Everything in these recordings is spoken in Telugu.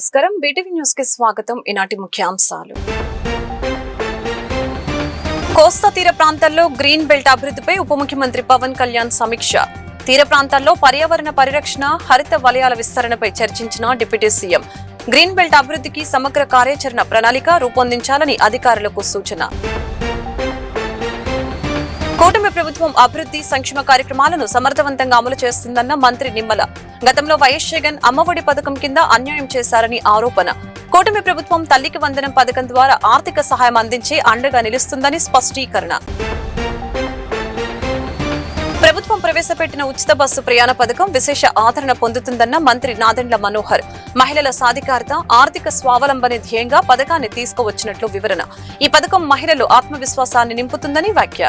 నమస్కారం బీటీవీ న్యూస్ కి స్వాగతం. ఈనాటి ముఖ్యాంశాలు. కోస్తా తీర ప్రాంతాల్లో గ్రీన్ బెల్ట్ అభివృద్ధిపై ఉప ముఖ్యమంత్రి పవన్ కళ్యాణ్ సమీక్ష. తీర ప్రాంతాల్లో పర్యావరణ పరిరక్షణ, హరిత వలయాల విస్తరణపై చర్చించిన డిప్యూటీ సీఎం. గ్రీన్ బెల్ట్ అభివృద్ధికి సమగ్ర కార్యాచరణ ప్రణాళిక రూపొందించాలని అధికారులకు సూచన. కూటమి ప్రభుత్వం అభివృద్ధి సంక్షేమ కార్యక్రమాలను సమర్థవంతంగా అమలు చేస్తుందన్న మంత్రి నిమ్మల. గతంలో వైఎస్ జగన్ అమ్మఒడి పథకం కింద అన్యాయం చేశారని ఆరోపణ. కూటమి ప్రభుత్వం తల్లికి వందనం పథకం ద్వారా ఆర్థిక సహాయం అందించి అండగా నిలుస్తుందని స్పష్టీకరణ. ప్రభుత్వం ప్రవేశపెట్టిన ఉచిత బస్సు ప్రయాణ పథకం విశేష ఆదరణ పొందుతుందన్న మంత్రి నాదెండ్ల మనోహర్. మహిళల సాధికారత, ఆర్థిక స్వావలంబన ధ్యేయంగా పథకాన్ని తీసుకువచ్చినట్లు వివరణ. ఈ పథకం మహిళలు ఆత్మవిశ్వాసాన్ని నింపుతుందని వ్యాఖ్య.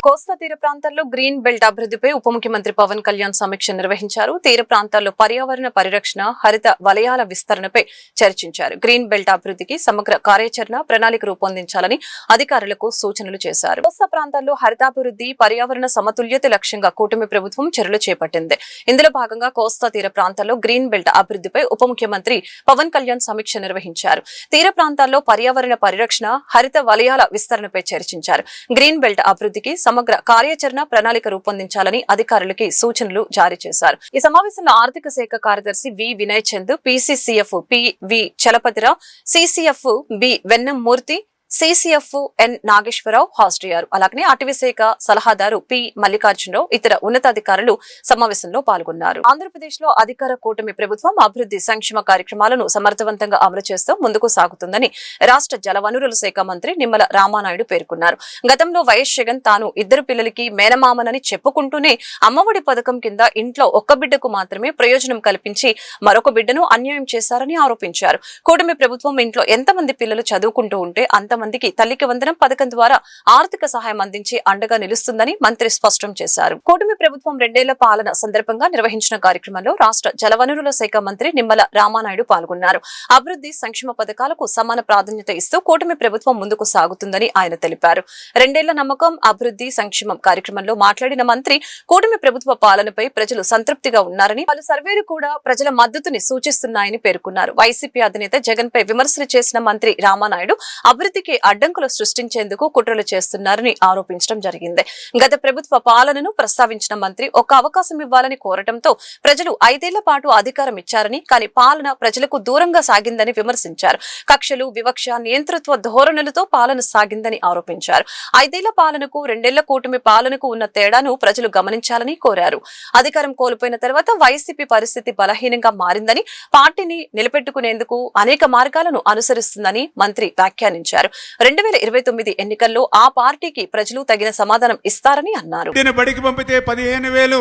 కోస్తా తీర ప్రాంతాల్లో గ్రీన్ బెల్ట్ అభివృద్ధిపై ఉప ముఖ్యమంత్రి పవన్ కళ్యాణ్ సమీక్ష నిర్వహించారు. తీర ప్రాంతాల్లో పర్యావరణ పరిరక్షణ, హరిత వలయాల విస్తరణపై చర్చించారు. గ్రీన్ బెల్ట్ అభివృద్ధికి సమగ్ర కార్యాచరణ ప్రణాళిక రూపొందించాలని అధికారులకు సూచనలు చేశారు. కోస్తా ప్రాంతాల్లో హరితాభివృద్ధి, పర్యావరణ సమతుల్యత లక్ష్యంగా కూటమి ప్రభుత్వం చర్యలు చేపట్టింది. ఇందులో భాగంగా కోస్తా తీర ప్రాంతాల్లో గ్రీన్ బెల్ట్ అభివృద్ధిపై ఉప ముఖ్యమంత్రి పవన్ కళ్యాణ్ సమీక్ష నిర్వహించారు. తీర ప్రాంతాల్లో పర్యావరణ పరిరక్షణ, హరిత వలయాల విస్తరణపై చర్చించారు. గ్రీన్ బెల్ట్ అభివృద్ధికి సమగ్ర కార్యాచరణ ప్రణాళిక రూపొందించాలని అధికారులకి సూచనలు జారీ చేశారు. ఈ సమావేశంలో ఆర్థిక శాఖ కార్యదర్శి వి Vinay Chand, PCCF PV. Chalapathirao, CCF B. వెన్నంమూర్తి, CCF ఎన్. నాగేశ్వరరావు హాజరయ్యారు. అలాగే అటవీ శాఖ సలహాదారు పి. మల్లికార్జునరావు, ఇతర ఉన్నతాధికారులు సమావేశంలో పాల్గొన్నారు. ఆంధ్రప్రదేశ్ లో అధికార కూటమి ప్రభుత్వం అభివృద్ధి సంక్షేమ కార్యక్రమాలను సమర్థవంతంగా అమలు చేస్తూ ముందుకు సాగుతుందని రాష్ట్ర జలవనరుల శాఖ మంత్రి నిమ్మల రామానాయుడు పేర్కొన్నారు. గతంలో వైఎస్ జగన్ తాను ఇద్దరు పిల్లలకి మేనమామనని చెప్పుకుంటూనే అమ్మఒడి పథకం కింద ఇంట్లో ఒక్క బిడ్డకు మాత్రమే ప్రయోజనం కల్పించి మరొక బిడ్డను అన్యాయం చేశారని ఆరోపించారు. కూటమి ప్రభుత్వం ఇంట్లో ఎంతమంది పిల్లలు చదువుకుంటూ ఉంటే అంత మందికి తల్లికి వందనం పథకం ద్వారా ఆర్థిక సహాయం అందించి అండగా నిలుస్తుందని మంత్రి స్పష్టం చేశారు. కూటమి ప్రభుత్వం 2 ఏళ్ల పాలన సందర్భంగా నిర్వహించిన కార్యక్రమంలో రాష్ట్ర జలవనరుల శాఖ మంత్రి నిమ్మల రామానాయుడు పాల్గొన్నారు. అభివృద్ధి సంక్షేమ పథకాలకు సమాన ప్రాధాన్యత ఇస్తూ కూటమి ప్రభుత్వం ముందుకు సాగుతుందని ఆయన తెలిపారు. 2 ఏళ్ల నమ్మకం, అభివృద్ధి సంక్షేమం కార్యక్రమంలో మాట్లాడిన మంత్రి కూటమి ప్రభుత్వ పాలనపై ప్రజలు సంతృప్తిగా ఉన్నారని, పలు సర్వేలు కూడా ప్రజల మద్దతుని సూచిస్తున్నాయని పేర్కొన్నారు. వైసీపీ అధినేత జగన్ పై విమర్శలు చేసిన మంత్రి రామానాయుడు అభివృద్ధికి అడ్డంకులు సృష్టించేందుకు కుట్రలు చేస్తున్నారని ఆరోపించడం జరిగింది. గత ప్రభుత్వ పాలనను ప్రస్తావించిన మంత్రి ఒక అవకాశం ఇవ్వాలని కోరటంతో ప్రజలు 5 ఏళ్ల పాటు అధికారం ఇచ్చారని, కానీ పాలన ప్రజలకు దూరంగా సాగిందని విమర్శించారు. కక్షలు, వివక్ష, నియంతృత్వ ధోరణులతో పాలన సాగిందని ఆరోపించారు. 5 ఏళ్ల పాలనకు 2 ఏళ్ల కూటమి పాలనకు ఉన్న తేడాను ప్రజలు గమనించాలని కోరారు. అధికారం కోల్పోయిన తర్వాత వైసీపీ పరిస్థితి బలహీనంగా మారిందని, పార్టీని నిలబెట్టుకునేందుకు అనేక మార్గాలను అనుసరిస్తుందని మంత్రి వ్యాఖ్యానించారు. 2029 ఎన్నికల్లో ఆ పార్టీకి ప్రజలు తగిన సమాధానం ఇస్తారని అన్నారు. బడికి పంపితే 15,000,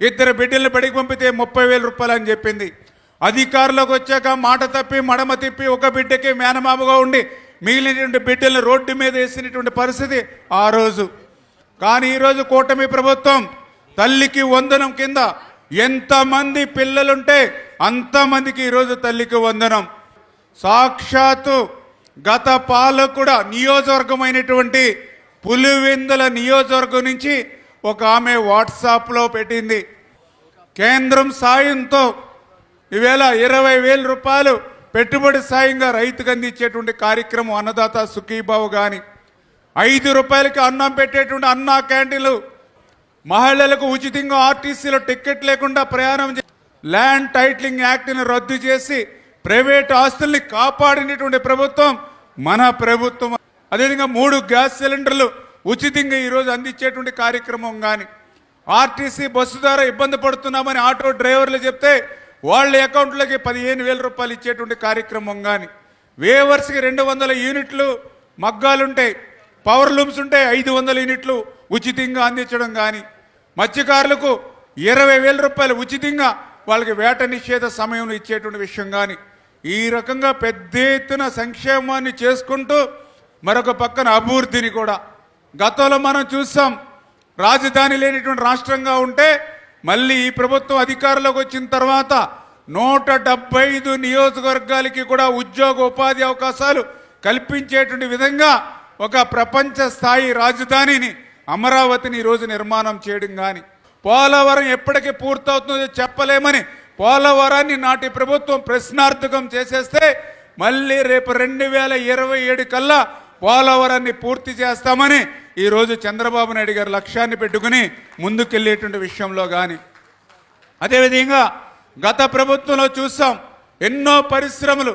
ఇద్దరు బిడ్డలను బడికి పంపితే 30,000 రూపాయలు అని చెప్పింది. అధికారంలోకి వచ్చాక మాట తప్పి మడమ తిప్పి ఒక బిడ్డకి మేనమామగా ఉండి మిగిలినటువంటి బిడ్డలను రోడ్డు మీద వేసినటువంటి పరిస్థితి ఆ రోజు. కానీ ఈరోజు కూటమి ప్రభుత్వం తల్లికి వందనం కింద ఎంతమంది పిల్లలుంటే అంతమందికి ఈరోజు తల్లికి వందనం. సాక్షాత్తు గత పాలకుడ నియోజకవర్గమైనటువంటి పులివెందుల నియోజకవర్గం నుంచి ఒక ఆమె వాట్సాప్లో పెట్టింది. కేంద్రం సాయంతో ఈవేళ 20,000 రూపాయలు పెట్టుబడి సాయంగా రైతుకు అందించేటువంటి కార్యక్రమం అన్నదాత సుఖీభావ్. కానీ 5 రూపాయలకి అన్నం పెట్టేటువంటి అన్నా క్యాంటీన్లు, మహిళలకు ఉచితంగా ఆర్టీసీలో టికెట్ లేకుండా ప్రయాణం, ల్యాండ్ టైటిలింగ్ యాక్ట్ని రద్దు చేసి ప్రైవేట్ ఆస్తుల్ని కాపాడినటువంటి ప్రభుత్వం మన ప్రభుత్వం. అదేవిధంగా 3 గ్యాస్ సిలిండర్లు ఉచితంగా ఈరోజు అందించేటువంటి కార్యక్రమం. కానీ ఆర్టీసీ బస్సు ద్వారా ఇబ్బంది పడుతున్నామని ఆటో డ్రైవర్లు చెప్తే వాళ్ళ అకౌంట్లోకి 15,000 రూపాయలు ఇచ్చేటువంటి కార్యక్రమం. కానీ వేవర్స్కి 200 యూనిట్లు మగ్గాలుంటాయి, పవర్ లూమ్స్ ఉంటాయి, 500 యూనిట్లు ఉచితంగా అందించడం. కానీ మత్స్యకారులకు 20,000 రూపాయలు ఉచితంగా వాళ్ళకి వేట నిషేధ సమయంలో ఇచ్చేటువంటి విషయం. కానీ ఈ రకంగా పెద్ద ఎత్తున సంక్షేమాన్ని చేసుకుంటూ మరొక పక్కన అభివృద్ధిని కూడా గతంలో మనం చూసాం. రాజధాని లేనిటువంటి రాష్ట్రంగా ఉంటే మళ్ళీ ఈ ప్రభుత్వం అధికారంలోకి వచ్చిన తర్వాత 175 నియోజకవర్గాలకి కూడా ఉద్యోగ ఉపాధి అవకాశాలు కల్పించేటువంటి విధంగా ఒక ప్రపంచ స్థాయి రాజధానిని అమరావతిని ఈరోజు నిర్మాణం చేయడం. కానీ పోలవరం ఎప్పటికీ పూర్తవుతుందో చెప్పలేమని పోలవరాన్ని నాటి ప్రభుత్వం ప్రశ్నార్థకం చేసేస్తే మళ్ళీ రేపు 2027 కల్లా పోలవరాన్ని పూర్తి చేస్తామని ఈరోజు చంద్రబాబు నాయుడు గారు లక్ష్యాన్ని పెట్టుకుని ముందుకెళ్ళేటువంటి విషయంలో కానీ, అదేవిధంగా గత ప్రభుత్వంలో చూసాం ఎన్నో పరిశ్రమలు,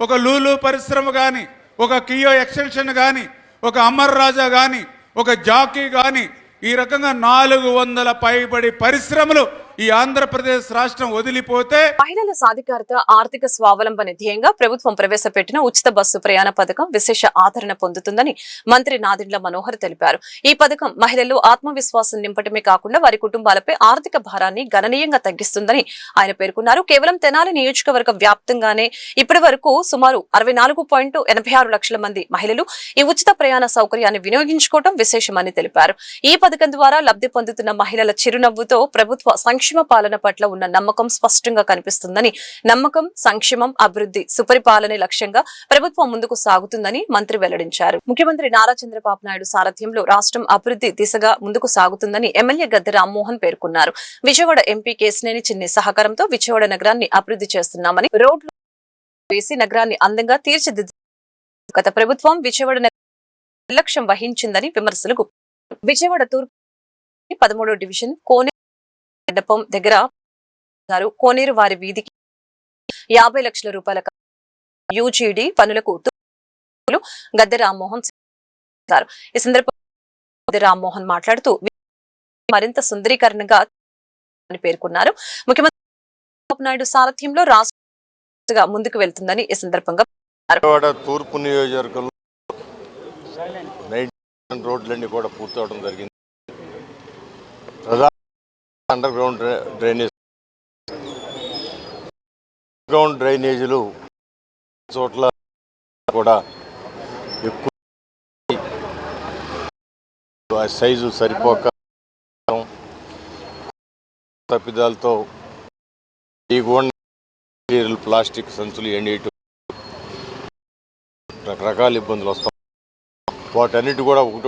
ఒక లూలు పరిశ్రమ కానీ, ఒక కియో ఎక్స్టెన్షన్ కానీ, ఒక అమర్ రాజా కానీ, ఒక జాకీ కానీ, ఈ రకంగా 400 పైబడి పరిశ్రమలు ఈ ఆంధ్రప్రదేశ్ రాష్ట్రం వదిలిపోతే మహిళల సాధికారత ఆర్థిక స్వావలంబన ధ్యేయంగా ప్రభుత్వం ప్రవేశపెట్టిన ఉచిత బస్సు ప్రయాణ పథకం విశేష ఆదరణ పొందుతుందని మంత్రి నాదెండ్ల మనోహర్ తెలిపారు. ఈ పథకం మహిళల్లో ఆత్మవిశ్వాసం నింపటమే కాకుండా వారి కుటుంబాలపై ఆర్థిక భారాన్ని గణనీయంగా తగ్గిస్తుందని ఆయన పేర్కొన్నారు. కేవలం తెనాలి నియోజకవర్గ వ్యాప్తంగానే ఇప్పటి వరకు సుమారు 64.86 లక్షల మంది మహిళలు ఈ ఉచిత ప్రయాణ సౌకర్యాన్ని వినియోగించుకోవడం విశేషమని తెలిపారు. ఈ పథకం ద్వారా లబ్ధి పొందుతున్న మహిళల చిరునవ్వుతో ప్రభుత్వ సంక్షేమ పాలన పట్ల ఉన్న నమ్మకం స్పష్టంగా కనిపిస్తుందని, నమ్మకం, సంక్షేమం, అభివృద్ధి, సుపరిపాలనే లక్ష్యంగా ప్రభుత్వం ముందుకు సాగుతుందని మంత్రి వెల్లడించారు. ముఖ్యమంత్రి నారా చంద్రబాబు నాయుడు సారథ్యంలో రాష్ట్రం అభివృద్ధి దిశగా ముందుకు సాగుతుందని ఎమ్మెల్యే గద్దె రామ్మోహన్ పేర్కొన్నారు. విజయవాడ ఎంపీ కేశినేని చిన్ని సహకారంతో విజయవాడ నగరాన్ని అభివృద్ధి చేస్తున్నామని, రోడ్లు వేసి నగరాన్ని అందంగా తీర్చిదిద్దు గత ప్రభుత్వం విజయవాడ నిర్లక్ష్యం వహించిందని విమర్శలు. విజయవాడ తూర్పు 13వ డివిజన్ కోనేరు మండపం దగ్గర కోనేరు వారి వీధికి 50 లక్షల రూపాయల యూజీడీ పనులకు గద్దె రామ్మోహన్ ఈ సందర్భంగా రామ్మోహన్ మాట్లాడుతూ మరింత సుందరీకరణగా పేర్కొన్నారు. ముఖ్యమంత్రి చంద్రబాబు నాయుడు సారథ్యంలో రాష్ట్రంగా ముందుకు వెళ్తుందని ఈ సందర్భంగా తూర్పు నియోజకవర్గంలో రోడ్లన్నీ కూడా పూర్తవడం జరిగింది. ప్రధాన అండర్ గ్రౌండ్ డ్రైనేజీలు చోట్ల కూడా ఎక్కువ సైజు సరిపోక తప్పిదాలతో ఈ ప్లాస్టిక్ సంచులు ఎండేయటం రకరకాల ఇబ్బందులు వస్తాం. వాటన్నిటి కూడా ఒకటి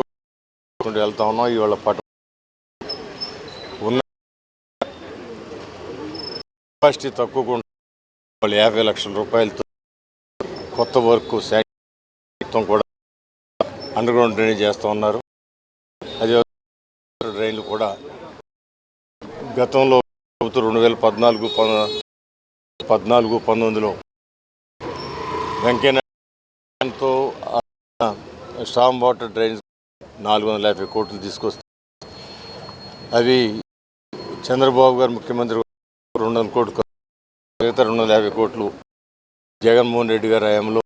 వెళ్తా ఉన్నాం. ఇవాళ ఉన్న కెపాసిటీ తక్కువ 50 లక్షల రూపాయలతో కొత్త వర్క్ మొత్తం కూడా అండర్ గ్రౌండ్ డ్రైనేజ్ చేస్తూ ఉన్నారు. అదే డ్రైన్లు కూడా గతంలో 2014-19లో వెంకయ్యతో స్టామ్ వాటర్ డ్రైన్స్ 450 కోట్లు తీసుకొస్తే అవి చంద్రబాబు గారు ముఖ్యమంత్రి 200 కోట్లు, మిగతా 250 కోట్లు జగన్మోహన్ రెడ్డి గారి హయాంలో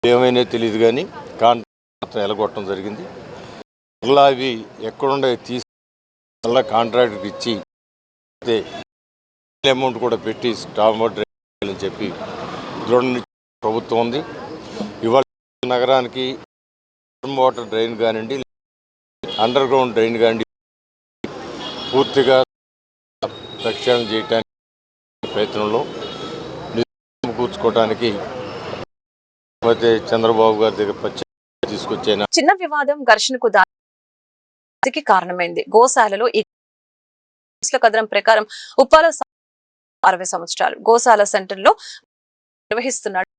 ఏమైనా తెలియదు కానీ కాంట్రాక్ట్ ఎలగొట్టడం జరిగింది. అలా అవి ఎక్కడుండే తీసి మళ్ళీ కాంట్రాక్ట్కి ఇచ్చి అమౌంట్ కూడా పెట్టి స్టామ్ వాటర్ డ్రైన్ అని చెప్పి దృఢ ప్రభుత్వం ఉంది. ఇవాళ నగరానికి వాటర్ డ్రైన్ కానివ్వండి, అండర్ గ్రౌండ్ డ్రైన్ కానివ్వండి పూర్తిగా ప్రక్షాళన చేయడానికి ప్రయత్నంలో కూర్చుకోవడానికి చంద్రబాబు గారి దగ్గర తీసుకొచ్చిన చిన్న వివాదం ఘర్షణకు దానికి కారణమైంది. గోశాలలో ఈ కథనం ప్రకారం ఉప్పాల 60 సంవత్సరాలు గోశాల సెంటర్ లో నిర్వహిస్తున్నాడు.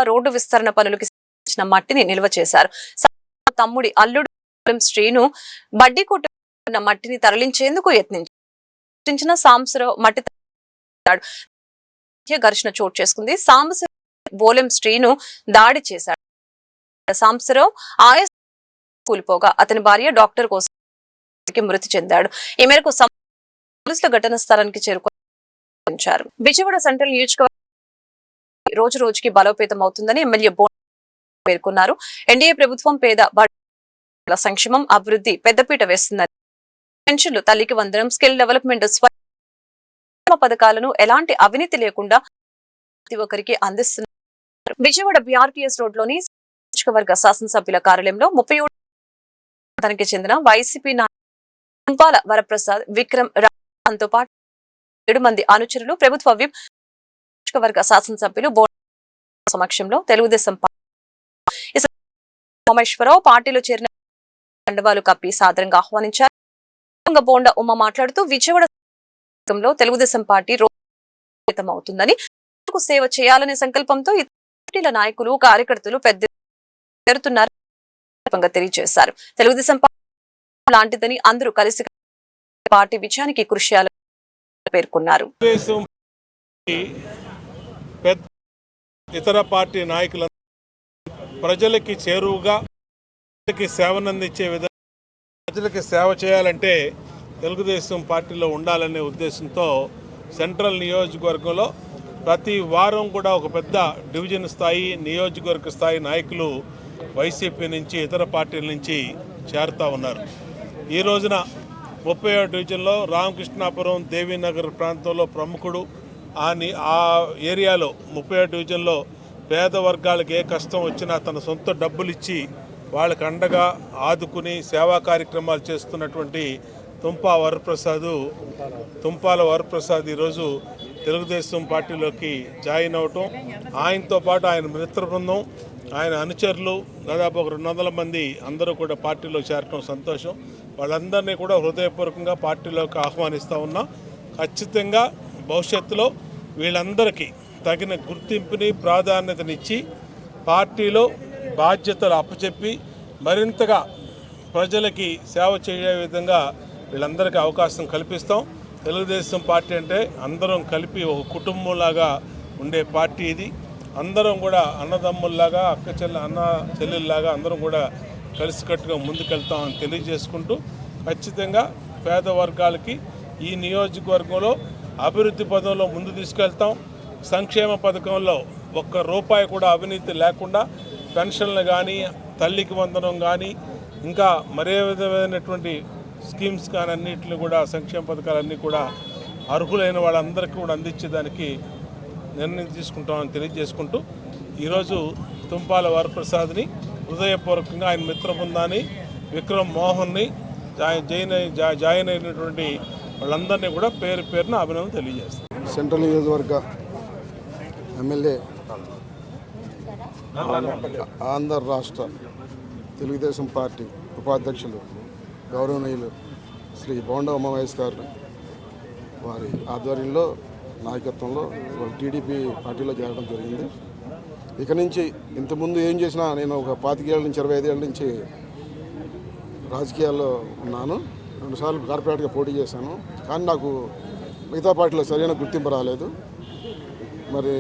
రోడ్డు విస్తరణ పనులకి మట్టిని నిల్వ చేశారు. తమ్ముడి అల్లుడు శ్రీను బడ్డీ కొట్టున్న మట్టిని తరలించేందుకు యత్నించిన సాంబశివరావు మట్టి ఘర్షణ చోటు చేసుకుంది. సాంబశివరావు బోలెం శ్రీను దాడి చేశాడు. సాంబశివరావు ఆయా కూలిపోగా అతని భార్య డాక్టర్ కోసం మృతి చెందాడు. ఈ మేరకు పోలీసులు ఘటన స్థలానికి చేరుకొంచారు. విజయవాడ సెంట్రల్ నియోజకవర్గం రోజు రోజుకి బలోపేతం అవుతుందని ఎమ్మెల్యే పేర్కొన్నారు. ఎన్డీఏ ప్రభుత్వం పేద బడుగుల సంక్షేమం, అభివృద్ధి పెద్దపీట వేస్తుందని, పెన్షన్లు, తల్లికి వందనం, స్కిల్ డెవలప్మెంట్ పథకాలను ఎలాంటి అవినీతి లేకుండా ప్రతి ఒక్కరికి అందిస్తున్నారు. విజయవాడ బీఆర్టీఎస్ రోడ్లోని నియోజకవర్గ శాసనసభ్యుల కార్యాలయంలో 37కి చెందిన వైసీపీ కుంపాల వరప్రసాద్, విక్రమ్ రాతో పాటు 7 మంది అనుచరులు ప్రభుత్వ విప్ నియోజకవర్గ శాసనసభ్యులు సమక్షంలో తెలుగుదేశం సోమేశ్వరరావు పార్టీలో చేరిన కండువాలు కప్పి సాదరంగా ఆహ్వానించారు. బోండా ఉమ్మ మాట్లాడుతూ విజయవాడ తెలుగుదేశం పార్టీ అవుతుందని సేవ చేయాలనే సంకల్పంతో పార్టీల నాయకులు కార్యకర్తలు పెద్ద ఎత్తున తెలియజేశారు. తెలుగుదేశం పార్టీ లాంటిదని అందరూ కలిసి పార్టీ విజయానికి కృషి చేయాలని పేర్కొన్నారు. ఇతర పార్టీ నాయకుల ప్రజలకి చేరువుగా సేవనందించే విధంగా ప్రజలకి సేవ చేయాలంటే తెలుగుదేశం పార్టీలో ఉండాలనే ఉద్దేశంతో సెంట్రల్ నియోజకవర్గంలో ప్రతి వారం కూడా ఒక పెద్ద డివిజన్ స్థాయి నియోజకవర్గ స్థాయి నాయకులు వైసీపీ నుంచి ఇతర పార్టీల నుంచి చేరుతూ ఉన్నారు. ఈ రోజున 37 డివిజన్లో రామకృష్ణాపురం దేవీనగర్ ప్రాంతంలో ప్రముఖుడు ఆ ఏరియాలో 37 డివిజన్లో పేద వర్గాలకు ఏ కష్టం వచ్చినా తన సొంత డబ్బులు ఇచ్చి వాళ్ళకి అండగా ఆదుకుని సేవా కార్యక్రమాలు చేస్తున్నటువంటి తుంపాల వరప్రసాద్ ఈరోజు తెలుగుదేశం పార్టీలోకి జాయిన్ అవటం, ఆయనతో పాటు ఆయన మిత్ర బృందం, ఆయన అనుచరులు దాదాపు 200 మంది అందరూ కూడా పార్టీలో చేరటం సంతోషం. వాళ్ళందరినీ కూడా హృదయపూర్వకంగా పార్టీలోకి ఆహ్వానిస్తూ ఉన్నాం. ఖచ్చితంగా భవిష్యత్తులో వీళ్ళందరికీ తగిన గుర్తింపుని ప్రాధాన్యతనిచ్చి పార్టీలో బాధ్యతలు అప్పచెప్పి మరింతగా ప్రజలకి సేవ చేయే విధంగా వీళ్ళందరికీ అవకాశం కల్పిస్తాం. తెలుగుదేశం పార్టీ అంటే అందరం కలిపి ఒక కుటుంబంలాగా ఉండే పార్టీ ఇది. అందరం కూడా అన్నదమ్ముల్లాగా అన్న చెల్లెల్లాగా అందరం కూడా కలిసికట్టుగా ముందుకెళ్తామని తెలియజేసుకుంటూ ఖచ్చితంగా పేద వర్గాలకి ఈ నియోజకవర్గంలో అభివృద్ధి పదంలో ముందు తీసుకెళ్తాం. సంక్షేమ పథకంలో ఒక్క రూపాయి కూడా అవినీతి లేకుండా పెన్షన్లు కానీ, తల్లికి వందనం కానీ, ఇంకా మరే విధమైనటువంటి స్కీమ్స్ కానీ అన్నింటిని కూడా సంక్షేమ పథకాలన్నీ కూడా అర్హులైన వాళ్ళందరికీ కూడా అందించేదానికి నిర్ణయం తీసుకుంటామని తెలియజేసుకుంటూ ఈరోజు తుంపాల వరప్రసాద్ని హృదయపూర్వకంగా ఆయన మిత్ర బృందాన్ని విక్రమ్ మోహన్ని జాయిన్ అయినటువంటి వాళ్ళందరినీ కూడా పేరు పేరున అభినందన తెలియజేస్తాం. సెంట్రల్ నియోజకవర్గ ఎమ్మెల్యే ఆంధ్ర రాష్ట్ర తెలుగుదేశం పార్టీ ఉపాధ్యక్షులు గౌరవనీయులు శ్రీ బోండా ఉమామహేష్ గారు వారి ఆధ్వర్యంలో నాయకత్వంలో టీడీపీ పార్టీలో చేరడం జరిగింది. ఇక నుంచి ఇంతకుముందు ఏం చేసినా నేను ఒక 25 ఏళ్ళ నుంచి 25 ఏళ్ళ నుంచి రాజకీయాల్లో ఉన్నాను. 2 సార్లు కార్పొరేట్గా పోటీ చేశాను. కానీ నాకు మిగతా పార్టీలో సరైన గుర్తింపు రాలేదు. మరి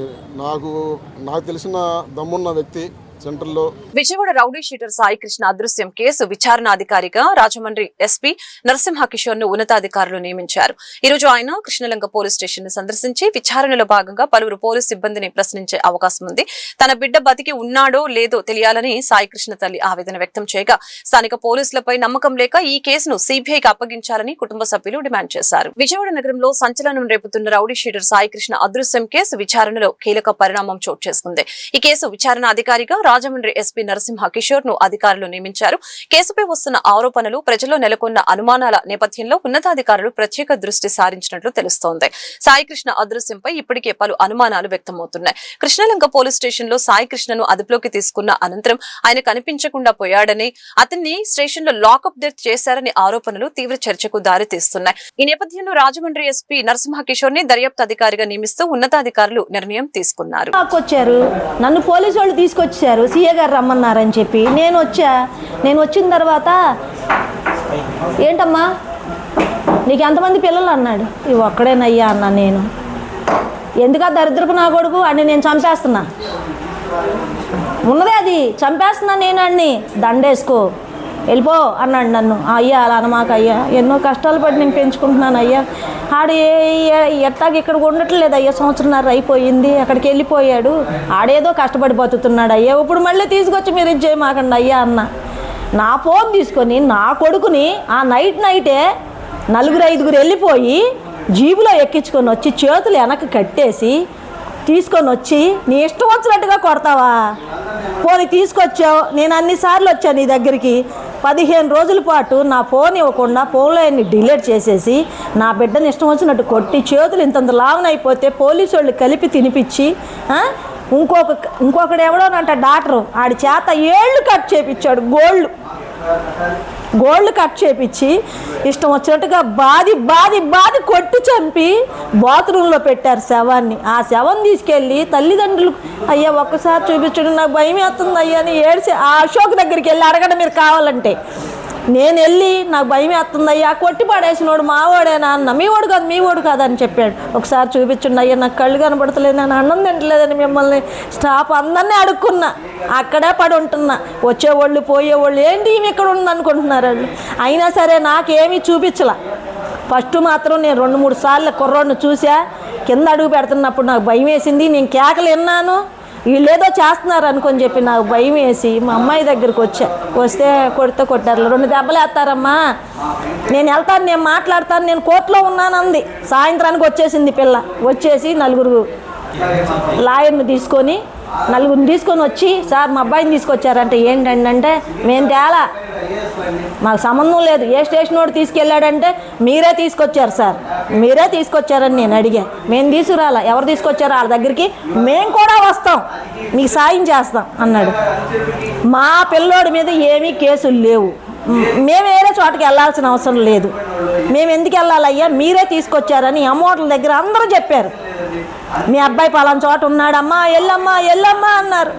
నాకు తెలిసిన దమ్మున్న వ్యక్తి సెంట్రల్లో విజయవాడ రౌడీ షీటర్ సాయి కృష్ణ అదృశ్యం కేసు విచారణాధికారిగా రాజమండ్రి ఎస్పీ నరసింహ కిషోర్ ను ఉన్నతాధికారులు నియమించారు. ఈ రోజు ఆయన కృష్ణలంక పోలీస్ స్టేషన్ ను సందర్శించి విచారణలో భాగంగా పలువురు పోలీస్ సిబ్బందిని ప్రశ్నించే అవకాశం ఉంది. తన బిడ్డ బతికి ఉన్నాడో లేదో తెలియాలని సాయి కృష్ణ తల్లి ఆవేదన వ్యక్తం చేయగా స్థానిక పోలీసులపై నమ్మకం లేక ఈ కేసును సిబిఐకి అప్పగించాలని కుటుంబ సభ్యులు డిమాండ్ చేశారు. విజయవాడ నగరంలో సంచలనం రేపుతున్న రౌడీ షీటర్ సాయి కృష్ణ అదృశ్యం కేసు విచారణలో కీలక పరిణామం చోటు చేసుకుంది. ఈ కేసు విచారణాధికారిగా రాజమండ్రి ఎస్పీ నరసింహ కిషోర్ ను అధికారులు నియమించారు. కేసుపై వస్తున్న ఆరోపణలు, ప్రజల్లో నెలకొన్న అనుమానాల నేపథ్యంలో ఉన్నతాధికారులు ప్రత్యేక దృష్టి సారించినట్లు తెలుస్తోంది. సాయి కృష్ణ అదృశ్యంపై ఇప్పటికే పలు అనుమానాలు వ్యక్తమవుతున్నాయి. కృష్ణలంక పోలీస్ స్టేషన్ లో సాయి కృష్ణను అదుపులోకి తీసుకున్న అనంతరం ఆయన కనిపించకుండా పోయాడని, అతన్ని స్టేషన్ లో లాకప్ డెత్ చేశారని ఆరోపణలు తీవ్ర చర్చకు దారితీస్తున్నాయి. ఈ నేపథ్యంలో రాజమండ్రి ఎస్పీ నరసింహ కిషోర్ ని దర్యాప్తు అధికారిగా నియమిస్తూ ఉన్నతాధికారులు నిర్ణయం తీసుకున్నారు. నన్ను పోలీసు వాళ్ళు తీసుకొచ్చారు, సీఏ గారు రమ్మన్నారని చెప్పి నేను వచ్చిన తర్వాత ఏంటమ్మా నీకు ఎంతమంది పిల్లలు అన్నాడు. ఇవి ఒక్కడేనయ్యా అన్నా. నేను ఎందుక దరిద్రపు నా కొడుకు అని నేను చంపేస్తున్నా, ఉన్నదే అది చంపేస్తున్నా నేను అన్ని దండేసుకో వెళ్ళిపో అన్నాడు నన్ను. అయ్యా అలా అనమాక అయ్యా, ఎన్నో కష్టాలు పడి నేను పెంచుకుంటున్నాను అయ్యా. ఆడు ఎట్టాగా ఇక్కడ ఉండట్లేదు అయ్యా, 1.5 సంవత్సరం అయిపోయింది, అక్కడికి వెళ్ళిపోయాడు, ఆడేదో కష్టపడి బతుకుతున్నాడు అయ్యా, ఇప్పుడు మళ్ళీ తీసుకొచ్చి మీరు ఇది చేయమాకండి అయ్యా అన్న. నా ఫోన్ తీసుకొని నా కొడుకుని ఆ నైటే 4-5 వెళ్ళిపోయి జీబులో ఎక్కించుకొని వచ్చి చేతులు వెనక్కి కట్టేసి తీసుకొని వచ్చి నీ ఇష్టం వచ్చినట్టుగా కొడతావా? పోనీ తీసుకొచ్చావు, నేను అన్నిసార్లు వచ్చాను నీ దగ్గరికి, 15 రోజుల పాటు నా ఫోన్ ఇవ్వకుండా ఫోన్లో అన్ని డిలీట్ చేసేసి నా బిడ్డని ఇష్టం వచ్చినట్టు కొట్టి చేతులు ఇంతంత లావునైపోతే పోలీసు వాళ్ళు కలిపి తినిపించి ఇంకొకడు ఎవడోనంట డాక్టరు ఆడి చేత ఏళ్ళు కట్ చేపించాడు, గోల్డ్ కట్ చేపించి ఇష్టం వచ్చినట్టుగా బాది కొట్టి చంపి బాత్రూంలో పెట్టారు శవాన్ని. ఆ శవం తీసుకెళ్ళి తల్లిదండ్రులు అయ్యా ఒక్కసారి చూపించడం నాకు భయం వేస్తుంది అయ్యా అని ఏడిసి ఆ అశోక్ దగ్గరికి వెళ్ళి అడగండి మీరు కావాలంటే. నేను వెళ్ళి నాకు భయం వేస్తుంది అయ్యా, కొట్టి పడేసినోడు మావాడేనా అన్న. మీ వాడు కాదు అని చెప్పాడు. ఒకసారి చూపించండి అయ్యా, నాకు కళ్ళు కనబడతలేదు, నేను అన్నం తింటలేదని మిమ్మల్ని స్టాఫ్ అందరినీ అడుక్కున్నా. అక్కడే పడి ఉంటున్నా. వచ్చేవాళ్ళు పోయేవాళ్ళు ఏంటి ఈమె ఇక్కడ ఉంది అనుకుంటున్నారు వాళ్ళు. అయినా సరే నాకేమీ చూపించలా. ఫస్ట్ మాత్రం నేను 2-3 సార్లు కుర్రోడిని చూసా. కింద అడుగు పెడుతున్నప్పుడు నాకు భయం వేసింది. నేను కేకలు విన్నాను, వీళ్ళేదో చేస్తున్నారు అనుకొని చెప్పి నాకు భయం వేసి మా అమ్మాయి దగ్గరికి వస్తే కొట్టారు. 2 దెబ్బలు వేస్తారమ్మా, నేను వెళ్తాను, నేను మాట్లాడతాను, నేను కోర్టులో ఉన్నాను అంది. సాయంత్రానికి వచ్చేసింది పిల్ల. వచ్చేసి 4 లాయర్ని తీసుకొని వచ్చి సార్ మా అబ్బాయిని తీసుకొచ్చారంటే ఏంటండి అంటే మేము తేలా, మాకు సంబంధం లేదు, ఏ స్టేషన్ వాడు తీసుకెళ్ళాడంటే మీరే తీసుకొచ్చారు సార్, మీరే తీసుకొచ్చారని నేను అడిగా. మేము తీసుకురాలా, ఎవరు తీసుకొచ్చారో వాళ్ళ దగ్గరికి మేము కూడా వస్తాం, మీకు సాయం చేస్తాం అన్నాడు. మా పిల్లోడి మీద ఏమీ కేసులు లేవు, మేము వేరే చోటకి వెళ్ళాల్సిన అవసరం లేదు, మేము ఎందుకు వెళ్ళాలయ్యా, మీరే తీసుకొచ్చారని అమౌంట్ల దగ్గర అందరూ చెప్పారు. మీ అబ్బాయి పలానా చోట ఉన్నాడమ్మా, ఎల్లమ్మా అన్నారు.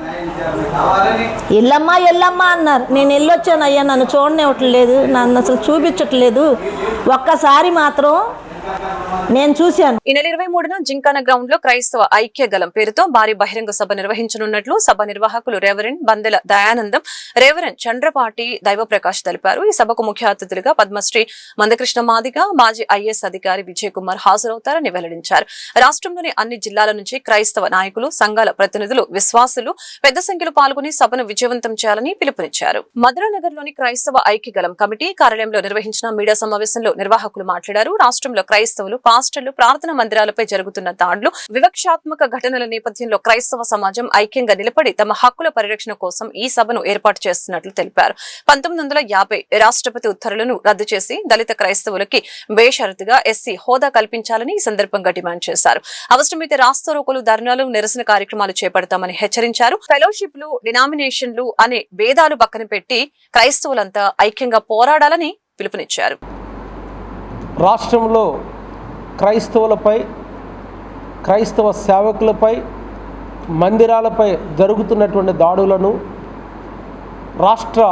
ఎల్లమ్మా అన్నారు. నేను వెళ్ళొచ్చాను అయ్యా, నన్ను చూడనివ్వట్లేదు, నన్ను అసలు చూపించట్లేదు. ఒక్కసారి మాత్రం నేను చూశాను. ఈ నెల 23న జింకానా గ్రౌండ్ లో క్రైస్తవ ఐక్య గలం పేరుతో భారీ బహిరంగ సభ నిర్వహించనున్నట్లు సభ నిర్వాహకులు రెవరెండ్ బందెల దయానందం, రెవరెండ్ చంద్రపాటి దైవప్రకాష్ తెలిపారు. ఈ సభకు ముఖ్య అతిథులుగా పద్మశ్రీ మందకృష్ణ మాదిగ, మాజీ ఐఏఎస్ అధికారి విజయ్ కుమార్ హాజరవుతారని వెల్లడించారు. రాష్ట్రంలోని అన్ని జిల్లాల నుంచి క్రైస్తవ నాయకులు, సంఘాల ప్రతినిధులు, విశ్వాసులు పెద్ద సంఖ్యలో పాల్గొని సభను విజయవంతం చేయాలని పిలుపునిచ్చారు. మధురానగర్లోని క్రైస్తవ ఐక్య గలం కమిటీ కార్యాలయంలో నిర్వహించిన మీడియా సమావేశంలో నిర్వాహకులు మాట్లాడారు. రాష్ట్రంలో క్రైస్తవులు, పాస్టర్లు, ప్రార్థనా మందిరాలపై జరుగుతున్న దాడులు, వివక్షాత్మక ఘటనల నేపథ్యంలో క్రైస్తవ సమాజం ఐక్యంగా నిలబడి తమ హక్కుల పరిరక్షణ కోసం ఈ సభను ఏర్పాటు చేస్తున్నట్లు తెలిపారు. 1950 రాష్ట్రపతి ఉత్తర్వులను రద్దు చేసి దళిత క్రైస్తవులకి బేషరతుగా ఎస్సీ హోదా కల్పించాలని ఈ సందర్భంగా డిమాండ్ చేశారు. అవసరమైతే రాస్తారోకోలు, ధర్నాలు, నిరసన కార్యక్రమాలు చేపడతామని హెచ్చరించారు. ఫెలోషిప్లు, డినామినేషన్లు అనే భేదాలు పక్కన పెట్టి క్రైస్తవులంతా ఐక్యంగా పోరాడాలని పిలుపునిచ్చారు. రాష్ట్రంలో క్రైస్తవులపై, క్రైస్తవ సేవకులపై, మందిరాలపై జరుగుతున్నటువంటి దాడులను రాష్ట్ర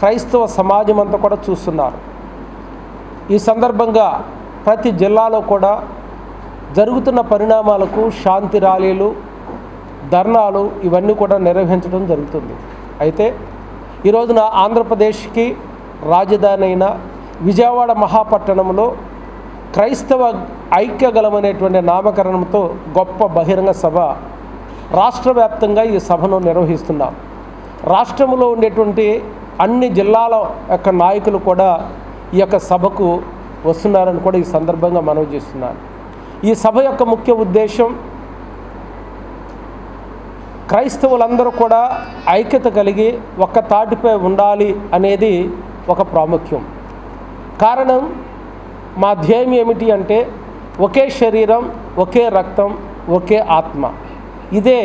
క్రైస్తవ సమాజం అంతా కూడా చూస్తున్నారు. ఈ సందర్భంగా ప్రతి జిల్లాలో కూడా జరుగుతున్న పరిణామాలకు శాంతి ర్యాలీలు, ధర్నాలు ఇవన్నీ కూడా నిర్వహించడం జరుగుతుంది. అయితే ఈ రోజున ఆంధ్రప్రదేశ్కి రాజధాని అయిన విజయవాడ మహాపట్టణంలో క్రైస్తవ ఐక్యగలం అనేటువంటి నామకరణంతో గొప్ప బహిరంగ సభ రాష్ట్ర వ్యాప్తంగా ఈ సభను నిర్వహిస్తున్నాం. రాష్ట్రంలో ఉండేటువంటి అన్ని జిల్లాల యొక్క నాయకులు కూడా ఈ యొక్క సభకు వస్తున్నారని కూడా ఈ సందర్భంగా మనవి చేస్తున్నాను. ఈ సభ యొక్క ముఖ్య ఉద్దేశం క్రైస్తవులందరూ కూడా ఐక్యత కలిగి ఒక్క తాటిపై ఉండాలి అనేది ఒక ప్రాముఖ్యం. కారణం, మా ధ్యేయం ఏమిటి అంటే ఒకే శరీరం, ఒకే రక్తం, ఒకే ఆత్మ. ఇదే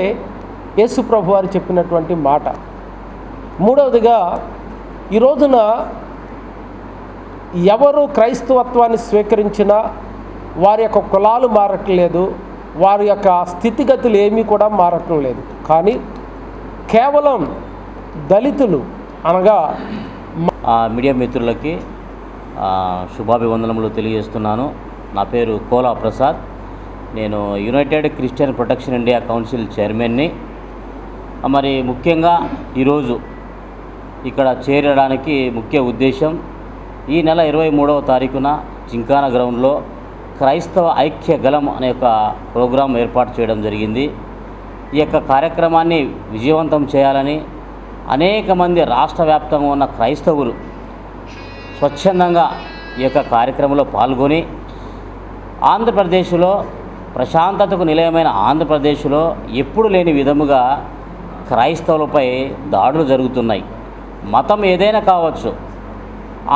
యేసు ప్రభు వారు చెప్పినటువంటి మాట. మూడవదిగా, ఈ రోజున ఎవరు క్రైస్తవత్వాన్ని స్వీకరించినా వారి యొక్క కులాలు మారట్లేదు, వారి యొక్క స్థితిగతులు ఏమీ కూడా మారటం లేదు. కానీ కేవలం దళితులు అనగా మీడియా మిత్రులకి శుభాభివందనములు తెలియజేస్తున్నాను. నా పేరు కోలా ప్రసాద్. నేను United Christian Protection India Council చైర్మన్ని. మరి ముఖ్యంగా ఈరోజు ఇక్కడ చేరడానికి ముఖ్య ఉద్దేశం, ఈ నెల 23వ తారీఖున జింకానా గ్రౌండ్లో క్రైస్తవ ఐక్య గలం అనే ఒక ప్రోగ్రాం ఏర్పాటు చేయడం జరిగింది. ఈ యొక్క కార్యక్రమాన్ని విజయవంతం చేయాలని అనేక మంది రాష్ట్ర వ్యాప్తంగా ఉన్న క్రైస్తవులు స్వచ్ఛందంగా ఈ యొక్క కార్యక్రమంలో పాల్గొని ఆంధ్రప్రదేశ్లో, ప్రశాంతతకు నిలయమైన ఆంధ్రప్రదేశ్లో ఎప్పుడు లేని విధముగా క్రైస్తవులపై దాడులు జరుగుతున్నాయి. మతం ఏదైనా కావచ్చు,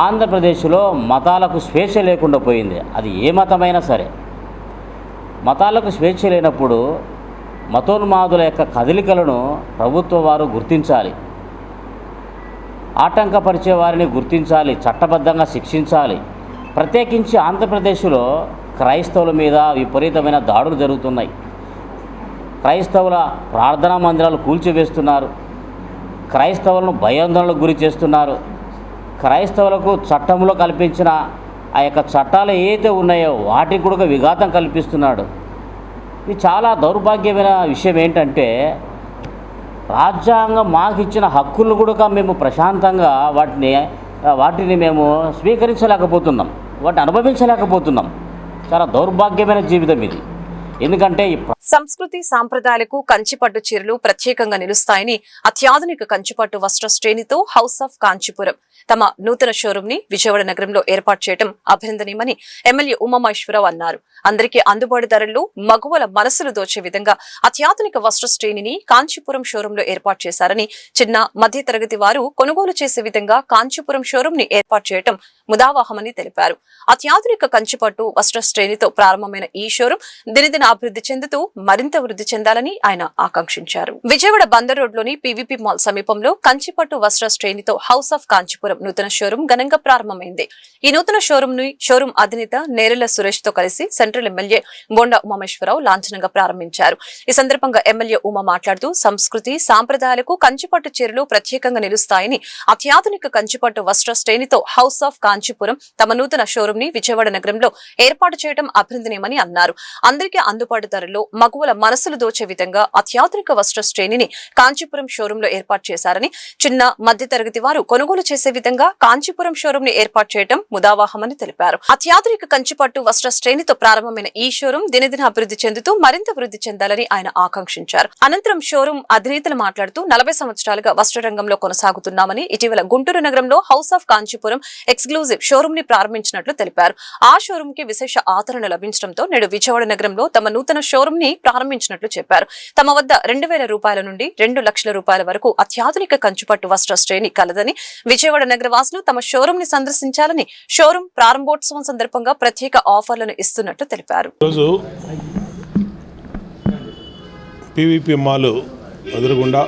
ఆంధ్రప్రదేశ్లో మతాలకు స్వేచ్ఛ లేకుండా పోయింది. అది ఏ మతమైనా సరే. మతాలకు స్వేచ్ఛ లేనప్పుడు మతోన్మాదుల యొక్క కదలికలను ప్రభుత్వ వారు గుర్తించాలి. ఆటంకపరిచే వారిని గుర్తించాలి, చట్టబద్ధంగా శిక్షించాలి. ప్రత్యేకించి ఆంధ్రప్రదేశ్లో క్రైస్తవుల మీద విపరీతమైన దాడులు జరుగుతున్నాయి. క్రైస్తవుల ప్రార్థనా మందిరాలు కూల్చివేస్తున్నారు, క్రైస్తవులను భయాందోళనకు గురి చేస్తున్నారు. క్రైస్తవులకు చట్టంలో కల్పించిన ఆ యొక్క చట్టాలు ఏవైతే ఉన్నాయో వాటికి కూడా విఘాతం కల్పిస్తున్నాడు. ఇది చాలా దౌర్భాగ్యమైన విషయం. ఏంటంటే రాజ్యాంగం మాకు ఇచ్చిన హక్కులను కూడా మేము ప్రశాంతంగా వాటిని మేము స్వీకరించలేకపోతున్నాం, వాటిని అనుభవించలేకపోతున్నాం. చాలా దౌర్భాగ్యమైన జీవితం ఇది. ఎందుకంటే సంస్కృతి సాంప్రదాయాలకు కంచిపట్టు చీరలు ప్రత్యేకంగా నిలుస్తాయని అత్యాధునిక కంచిపట్టు వస్త్ర శ్రేణితో హౌస్ ఆఫ్ కాంచీపురం తమ నూతన షోరూమ్ ని విజయవాడ నగరంలో ఏర్పాటు చేయడం అభినందనీయమని ఎమ్మెల్యే ఉమామహేశ్వరరావు అన్నారు. అందరికీ అందుబాటు ధరల్లో మగువల మనసులు దోచే విధంగా అత్యాధునిక వస్త్ర శ్రేణిని కాంచీపురం షోరూమ్ లో ఏర్పాటు చేశారని, చిన్న మధ్య తరగతి వారు కొనుగోలు చేసే విధంగా కాంచీపురం షోరూమ్ ని ఏర్పాటు చేయడం ముదావహమని తెలిపారు. అత్యాధునిక కంచిపట్టు వస్త్ర శ్రేణితో ప్రారంభమైన ఈ షోరూమ్ దినదిన అభివృద్ధి చెందుతూ మరింత వృద్ధి చెందాలని ఆయన ఆకాంక్షించారు. విజయవాడ బందర్ రోడ్ లోని పీవీపీ మాల్ సమీపంలో కంచిపట్టు వస్త్ర శ్రేణితో హౌస్ ఆఫ్ కాంచీపురం నూతన షోరూమ్ ఘనంగా ప్రారంభమైంది. ఈ నూతన షోరూమ్ అధినేత నేరెళ్ల సురేష్ తో కలిసి సెంట్రల్ ఎమ్మెల్యే బోండా ఉమామేశ్వరరావు లాంఛనంగా ప్రారంభించారు. ఈ సందర్భంగా ఎమ్మెల్యే ఉమా మాట్లాడుతూ సంస్కృతి సాంప్రదాయాలకు కంచిపట్టు చీరలు ప్రత్యేకంగా నిలుస్తాయని, అత్యాధునిక కంచిపట్టు వస్త్ర శ్రేణితో హౌస్ ఆఫ్ కాంచీపురం తమ నూతన షోరూమ్ ని విజయవాడ నగరంలో ఏర్పాటు చేయడం అభినందనీయమని అన్నారు. అందరికీ అందుబాటు ధరలో మగువల మనసులు దోచే విధంగా అత్యాధునిక వస్త్ర శ్రేణిని కాంచీపురం షోరూమ్ లో ఏర్పాటు చేశారని, చిన్న మధ్య తరగతి వారు కొనుగోలు చేసే విధంగా కాంచీపురం షోరూమ్ ని ఏర్పాటు చేయడం ముదావాహమని తెలిపారు. అత్యాధునిక కంచిపట్టు వస్త్ర శ్రేణితో ప్రారంభమైన ఈ షోరూమ్ దినదిన అభివృద్ధి చెందుతూ మరింత వృద్ధి చెందాలని ఆయన ఆకాంక్షించారు. అనంతరం షోరూమ్ అధినేతలు మాట్లాడుతూ 40 సంవత్సరాలుగా వస్త్ర రంగంలో కొనసాగుతున్నామని, ఇటీవల గుంటూరు నగరంలో house of Kanchipuram exclusive showroom ని ప్రారంభించినట్లు తెలిపారు. ఆ షోరూమ్ కి విశేష ఆదరణ లభించడంతో నేడు విజయవాడ నగరంలో తమ నూతన షోరూమ్ ని ప్రారంభించినట్లు చెప్పారు. తమ వద్ద 2,000 రూపాయల నుండి 2 లక్షల రూపాయల వరకు అత్యాధునిక కంచిపట్టు వస్త్ర శ్రేణి కలదని, విజయవాడ నగర వాసులు తమ షోరూమ్ ని సందర్శించాలని, షోరూమ్ ప్రారంభోత్సవం సందర్భంగా ప్రత్యేక ఆఫర్లను ఇస్తున్నట్లు తెలిపారు. పీవీపీ మాల్ ఎదురుగుండా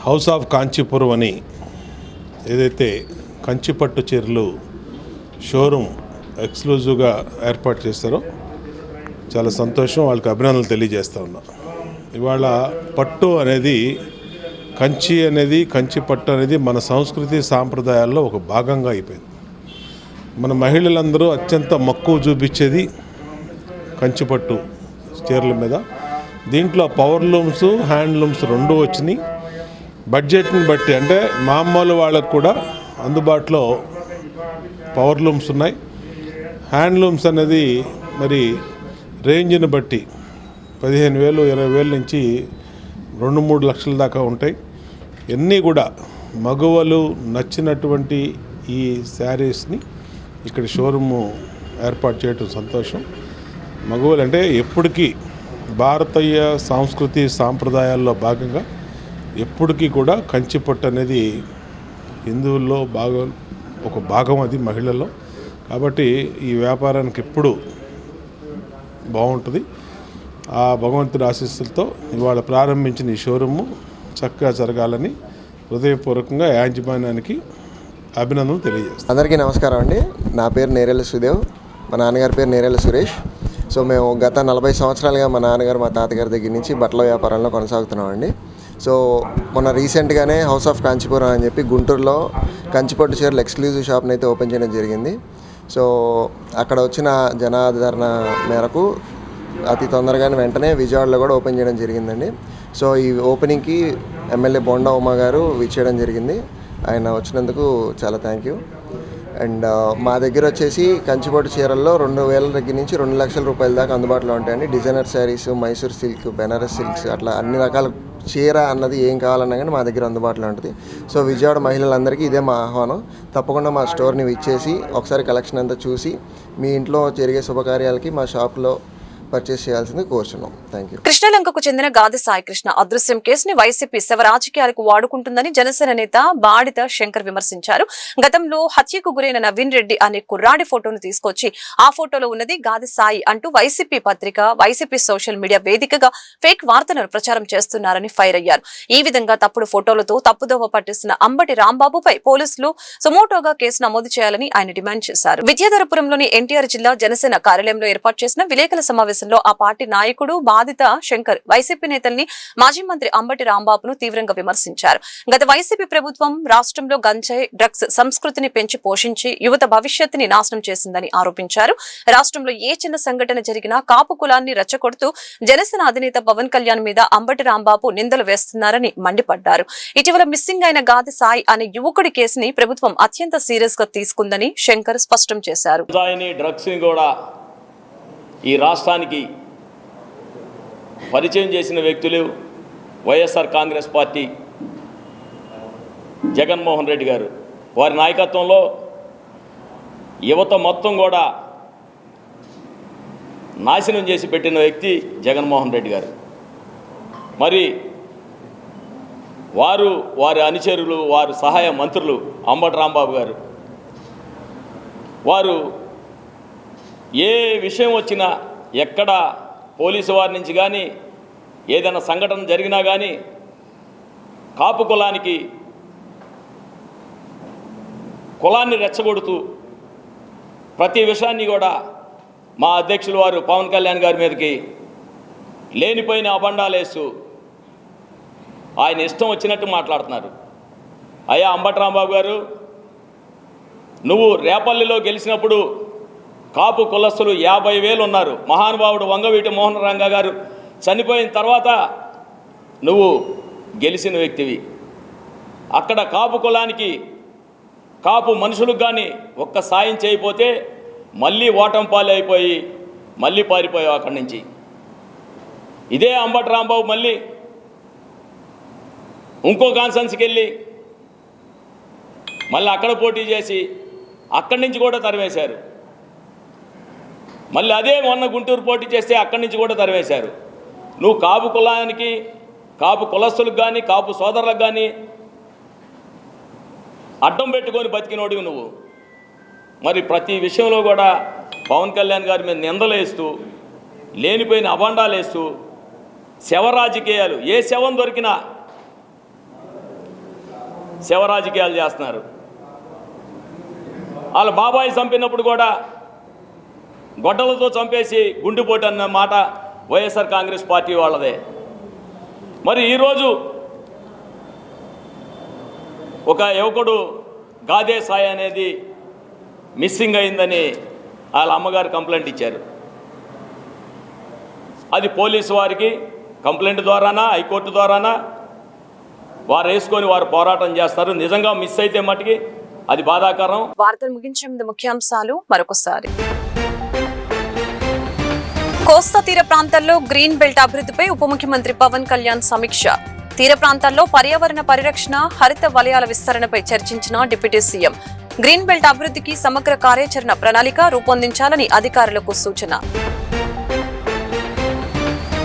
హౌస్ ఆఫ్ కాంచీపురం అని ఏదైతే కంచిపట్టు చీరలు షోరూమ్ ఎక్స్క్లూజివ్గా ఏర్పాటు చేస్తారో చాలా సంతోషం, వాళ్ళకి అభినందనలు తెలియజేస్తూ ఉన్నాం. ఇవాళ పట్టు అనేది, కంచి అనేది, కంచి పట్టు అనేది మన సంస్కృతి సాంప్రదాయాల్లో ఒక భాగంగా అయిపోయింది. మన మహిళలందరూ అత్యంత మక్కువ చూపించేది కంచిపట్టు చీరల మీద. దీంట్లో పవర్ లూమ్స్, హ్యాండ్లూమ్స్ రెండు వచ్చినాయి. బడ్జెట్ని బట్టి అంటే మామూలు వాళ్ళకు కూడా అందుబాటులో పవర్ లూమ్స్ ఉన్నాయి. హ్యాండ్లూమ్స్ అనేది మరి రేంజ్ని బట్టి 15,000, 20,000 నుంచి 2-3 లక్షల దాకా ఉంటాయి. ఇవన్నీ కూడా మగవలు నచ్చినటువంటి ఈ శారీస్ని ఇక్కడ షోరూము ఏర్పాటు చేయటం సంతోషం. మగవలు అంటే ఎప్పటికీ భారతీయ సంస్కృతి సాంప్రదాయాల్లో భాగంగా ఎప్పటికీ కూడా కంచిపట్టు అనేది హిందువుల్లో ఒక భాగం, అది మహిళల్లో. కాబట్టి ఈ వ్యాపారానికి ఎప్పుడు బాగుంటుంది. ఆ భగవంతుడి ఆశీస్సులతో ఇవాళ ప్రారంభించిన ఈ షోరూము చక్కగా జరగాలని హృదయపూర్వకంగా యాజమాన్యానికి అభినందనలు తెలియజేస్తాను. అందరికీ నమస్కారం అండి. నా పేరు నేరెళ్ల సుదేవ్, మా నాన్నగారి పేరు నేరెళ్ల సురేష్. సో మేము గత 40 సంవత్సరాలుగా మా నాన్నగారు, మా తాతగారి దగ్గర నుంచి బట్టల వ్యాపారంలో కొనసాగుతున్నామండి. సో మొన్న రీసెంట్గానే హౌస్ ఆఫ్ కాంచీపురం అని చెప్పి గుంటూరులో కంచిపట్టు చీరలు ఎక్స్క్లూజివ్ షాప్ని అయితే ఓపెన్ చేయడం జరిగింది. సో అక్కడ వచ్చిన జనాదరణ మేరకు అతి తొందరగానే వెంటనే విజయవాడలో కూడా ఓపెన్ చేయడం జరిగిందండి. సో ఈ ఓపెనింగ్కి ఎమ్మెల్యే బోండా ఉమా గారు విచ్చేయడం జరిగింది. ఆయన వచ్చినందుకు చాలా థ్యాంక్ యూ. అండ్ మా దగ్గర వచ్చేసి కంచిపట్టు చీరల్లో 2,000 దగ్గర నుంచి 2 లక్షల రూపాయల దాకా అందుబాటులో ఉంటాయండి. Designer saris, Mysore silk, Banaras silks, అట్లా అన్ని రకాల చీర అన్నది ఏం కావాలన్నా కానీ మా దగ్గర అందుబాటులో ఉంటుంది. సో విజయవాడ మహిళలందరికీ ఇదే మా ఆహ్వానం. తప్పకుండా మా స్టోర్ని విచ్చేసి ఒకసారి కలెక్షన్ అంతా చూసి మీ ఇంట్లో జరిగే శుభకార్యాలకి మా షాప్లో పర్చేస్ చేయాల్సింది కోరుచున్నాం. Thank you. కృష్ణలంకకు చెందిన గాది సాయికృష్ణ అదృశ్యం కేసుని వైసీపీ శవ రాజకీయాలకు వాడుకుంటుందని జనసేన నేత బాడిత శంకర్ విమర్శించారు. గతంలో హత్యకు గురైన నవీన్ రెడ్డి అనే కుర్రాడి ఫోటోను తీసుకొచ్చి ఆ ఫోటోలో ఉన్నది గాది సాయి అంటూ వైసీపీ పత్రిక, వైసీపీ సోషల్ మీడియా వేదికగా ఫేక్ వార్తలను ప్రచారం చేస్తున్నారని ఫైర్ అయ్యారు. ఈ విధంగా తప్పుడు ఫోటోలతో తప్పుదోవ పట్టిస్తున్న అంబటి రాంబాబుపై పోలీసులు సుమోటోగా కేసు నమోదు చేయాలని ఆయన డిమాండ్ చేశారు. విద్యాధరపురంలోని ఎన్టీఆర్ జిల్లా జనసేన కార్యాలయంలో ఏర్పాటు చేసిన విలేకరుల సమావేశంలో ఆ పార్టీ నాయకుడు బాధిత శంకర్ వైసీపీ నేతల్ని, మాజీ మంత్రి అంబటి రాంబాబును తీవ్రంగా విమర్శించారు. గత వైసీపీ ప్రభుత్వం రాష్ట్రంలో గంజాయి, డ్రగ్స్ సంస్కృతిని పెంచి పోషించి యువత భవిష్యత్తుని నాశనం చేసిందని ఆరోపించారు. రాష్ట్రంలో ఏ చిన్న సంఘటన జరిగినా కాపు కులాన్ని రెచ్చగొడుతూ జనసేన అధినేత పవన్ కళ్యాణ్ మీద అంబటి రాంబాబు నిందలు వేస్తున్నారని మండిపడ్డారు. ఇటీవల మిస్సింగ్ అయిన గాది సాయి అనే యువకుడి కేసుని ప్రభుత్వం అత్యంత సీరియస్ గా తీసుకుందని శంకర్ స్పష్టం చేశారు. డ్రగ్స్ ని కూడా ఈ రాష్ట్రానికి పరిచయం చేసిన వ్యక్తులు వైఎస్ఆర్ కాంగ్రెస్ పార్టీ జగన్మోహన్ రెడ్డి గారు. వారి నాయకత్వంలో యువత మొత్తం కూడా నాశనం చేసి పెట్టిన వ్యక్తి జగన్మోహన్ రెడ్డి గారు. మరి వారి అనుచరులు, వారి సహాయ మంత్రులు అంబటి రాంబాబు గారు, వారు ఏ విషయం వచ్చినా, ఎక్కడ పోలీసు వారి నుంచి కానీ ఏదైనా సంఘటన జరిగినా కానీ కాపు కులాన్ని రెచ్చగొడుతూ ప్రతి విషయాన్ని కూడా మా అధ్యక్షులు వారు పవన్ కళ్యాణ్ గారి మీదకి లేనిపోయిన అబండాలేస్తూ ఆయన ఇష్టం వచ్చినట్టు మాట్లాడుతున్నారు. అయ్యా అంబటి రాంబాబు గారు, నువ్వు రేపల్లిలో గెలిచినప్పుడు కాపు కులస్తులు 50,000 ఉన్నారు. మహానుభావుడు వంగవీటి మోహన్ రంగ గారు చనిపోయిన తర్వాత నువ్వు గెలిచిన వ్యక్తివి. అక్కడ కాపు కులానికి, కాపు మనుషులకు కానీ ఒక్క సాయం చేయకపోతే మళ్ళీ ఓటంపాలు అయిపోయి మళ్ళీ పారిపోయావు అక్కడి నుంచి. ఇదే అంబటి రాంబాబు మళ్ళీ ఇంకో కాన్సెన్స్కి వెళ్ళి మళ్ళీ అక్కడ పోటీ చేసి అక్కడి నుంచి కూడా తరివేశారు. మళ్ళీ అదే మొన్న గుంటూరు పోటీ చేస్తే అక్కడి నుంచి కూడా తరివేశారు. నువ్వు కాపు కులానికి, కాపు కులస్తులకు కానీ, కాపు సోదరులకు కానీ అడ్డం పెట్టుకొని బతికినోడివి నువ్వు. మరి ప్రతి విషయంలో కూడా పవన్ కళ్యాణ్ గారి మీద నిందలేస్తూ, లేనిపోయిన అబండాలేస్తూ, శవ రాజకీయాలు, ఏ శవం దొరికినా శవ రాజకీయాలు చేస్తున్నారు. వాళ్ళ బాబాయి చంపినప్పుడు కూడా గొడ్డలతో చంపేసి గుండెపోటు అన్న మాట వైఎస్ఆర్ కాంగ్రెస్ పార్టీ వాళ్ళదే. మరి ఈరోజు ఒక యువకుడు గాదే సాయి అనేది మిస్సింగ్ అయిందని వాళ్ళ అమ్మగారు కంప్లైంట్ ఇచ్చారు. అది పోలీసు వారికి కంప్లైంట్ ద్వారానా, హైకోర్టు ద్వారానా వారు వేసుకొని వారు పోరాటం చేస్తారు. నిజంగా మిస్ అయితే మట్టుకి అది బాధాకరం. వార్తలు ముగించే ముందు ముఖ్యాంశాలు మరొకసారి. కోస్తా తీర ప్రాంతాల్లో గ్రీన్ బెల్ట్ అభివృద్ధిపై ఉప ముఖ్యమంత్రి పవన్ కళ్యాణ్ సమీక్ష. తీర ప్రాంతాల్లో పర్యావరణ పరిరక్షణ, హరిత వలయాల విస్తరణపై చర్చించిన డిప్యూటీ సీఎం. గ్రీన్ బెల్ట్ అభివృద్ధికి సమగ్ర కార్యాచరణ ప్రణాళిక రూపొందించాలని అధికారులకు సూచన.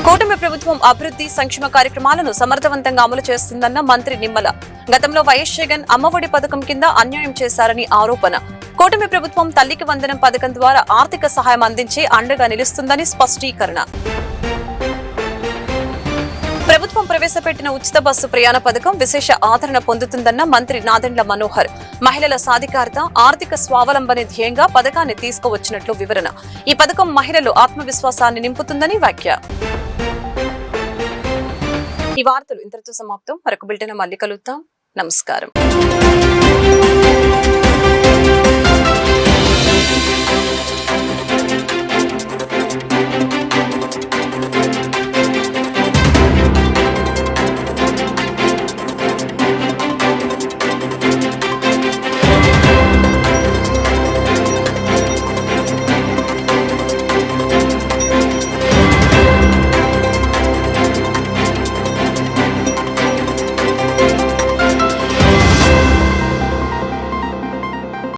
కూటమి ప్రభుత్వం అభివృద్ధి సంక్షేమ కార్యక్రమాలను సమర్థవంతంగా అమలు చేస్తుందన్న మంత్రి నిమ్మల. గతంలో వైఎస్ జగన్ అమ్మఒడి పథకం కింద అన్యాయం చేశారని ఆరోపణ. కూటమి ప్రభుత్వం తల్లికి వందనం పథకం ద్వారా ఆర్థిక సహాయం అందించి అండగా నిలుస్తుందని స్పష్టీకరణ. ప్రభుత్వం ప్రవేశపెట్టిన ఉచిత బస్సు ప్రయాణ పథకం విశేష ఆదరణ పొందుతుందన్న మంత్రి నాదెండ్ల మనోహర్. మహిళల సాధికారత, ఆర్థిక స్వావలంబన ధ్యేయంగా పథకాన్ని తీసుకువచ్చినట్లు వివరణ. ఈ పథకం మహిళలు ఆత్మవిశ్వాసాన్ని నింపుతుందని వ్యాఖ్య. ఈ వార్తలు ఇంతటితో సమాప్తం. మరొక బులెటిన్ మళ్ళీ కలుద్దాం. నమస్కారం.